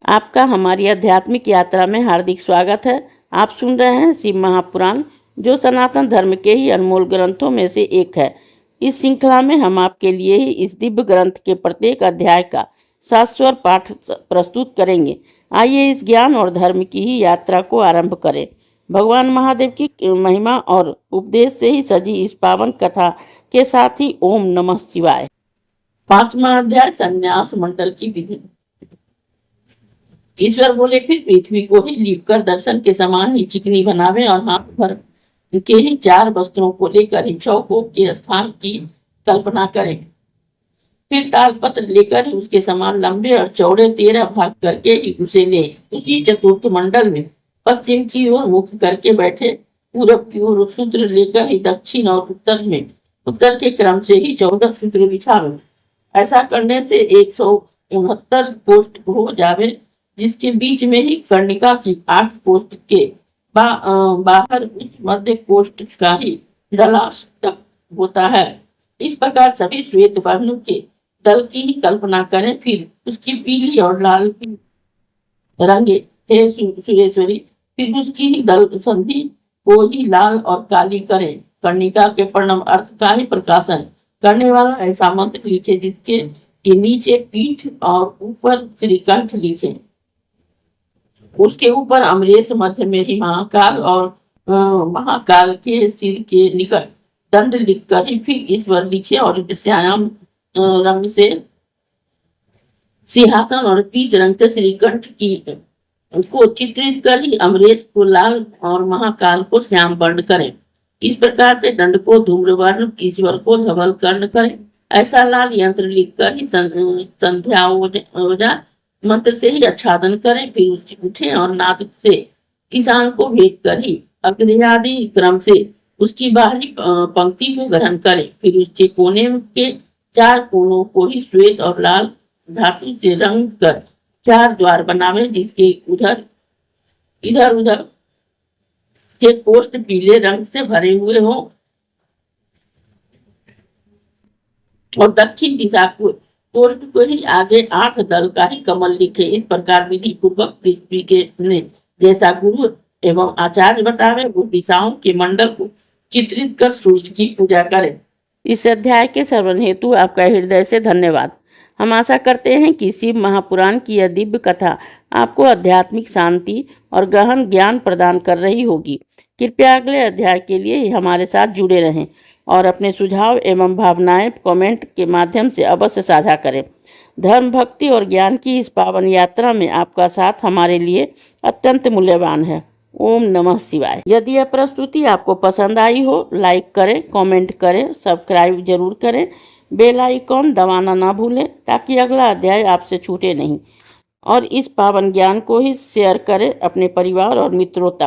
आपका हमारी आध्यात्मिक यात्रा में हार्दिक स्वागत है। आप सुन रहे हैं शिव महापुराण, जो सनातन धर्म के ही अनमोल ग्रंथों में से एक है। इस श्रृंखला में हम आपके लिए ही इस दिव्य ग्रंथ के प्रत्येक अध्याय का शाश्वत पाठ प्रस्तुत करेंगे। आइए इस ज्ञान और धर्म की ही यात्रा को आरंभ करें। भगवान महादेव की महिमा और उपदेश से ही सजी इस पावन कथा के साथ ही ओम नमः शिवाय। 5वां अध्याय, संन्यास मंडल की विधि। ईश्वर बोले, फिर पृथ्वी को ही लीपकर दर्शन के समान ही चिकनी बनावे और हाथ भर के ही 4 वस्त्रों को लेकर ही चौकों के स्थान की कल्पना करें। फिर तालपत्र लेकर उसके समान लंबे और चौड़े 13 भाग करके ही उसे ले उसी चतुर्थ मंडल में पश्चिम की ओर मुख करके बैठे। पूरब की ओर सूत्र लेकर ही दक्षिण और उत्तर के क्रम से ही 14 सूत्र बिछावे। ऐसा करने से 169 कोष्ठ हो जावे, जिसके बीच में ही कर्णिका की 8 कोष्ठ के बाहर उस मध्य कोष्ठ का ही दलाष्टक होता है। इस प्रकार सभी श्वेत वर्णों के दल की ही कल्पना करें। फिर उसकी पीली और लाल रंगे हे सुरेश्वरी, फिर उसकी ही दल संधि को ही लाल और काली करें। कर्णिका के प्रणव अर्थ का ही प्रकाशन करने वाला ऐसा मंत्र लिखे जिसके नीचे पीठ और ऊपर श्रीकंठ लिखे। उसके ऊपर अमरेश, मध्य में ही महाकाल और महाकाल के सिर के निकट दंड लिखकर ही फिर ईश्वर लिखे और श्याम रंग से सिंहासन और पीत रंग से श्रीकंठ की को चित्रित कर ही अमरेश को लाल और महाकाल को श्याम वर्ण करें। इस प्रकार से दंड को धूम्रवर्ण, ईश्वर को धवल कर्ण करें। ऐसा लाल यंत्र लिखकर ही संध्या मंत्र से ही आच्छादन करें। फिर उठे और नाद से किसान को भेद कर ही अग्नि क्रम से उसकी बाहरी पंक्ति को ग्रहण करें। फिर उसके कोने के 4 कोनों को ही श्वेत और लाल धातु से रंग कर 4 द्वार बनावे, जिसके इधर उधर के कोष्ठ पीले रंग से भरे हुए हो और दक्षिण दिशा को कोष्ठ को ही आगे 8 दल का ही कमल लिखे। इस प्रकार विधि पूर्वक पृथ्वी के ने जैसा गुरु एवं आचार्य बतावे उस दिशाओं के मंडल को चित्रित कर सूर्य की पूजा करें। इस अध्याय के श्रवण हेतु आपका हृदय से धन्यवाद। हम आशा करते हैं कि शिव महापुराण की यह दिव्य कथा आपको आध्यात्मिक शांति और गहन ज्ञान प्रदान कर रही होगी। कृपया अगले अध्याय के लिए हमारे साथ जुड़े रहें और अपने सुझाव एवं भावनाएं कमेंट के माध्यम से अवश्य साझा करें। धर्म, भक्ति और ज्ञान की इस पावन यात्रा में आपका साथ हमारे लिए अत्यंत मूल्यवान है। ओम नमः शिवाय। यदि यह प्रस्तुति आपको पसंद आई हो, लाइक करें, कमेंट करें, सब्सक्राइब जरूर करें, बेल आइकॉन दबाना ना भूलें ताकि अगला अध्याय आपसे छूटे नहीं। और इस पावन ज्ञान को ही शेयर करें अपने परिवार और मित्रों तक।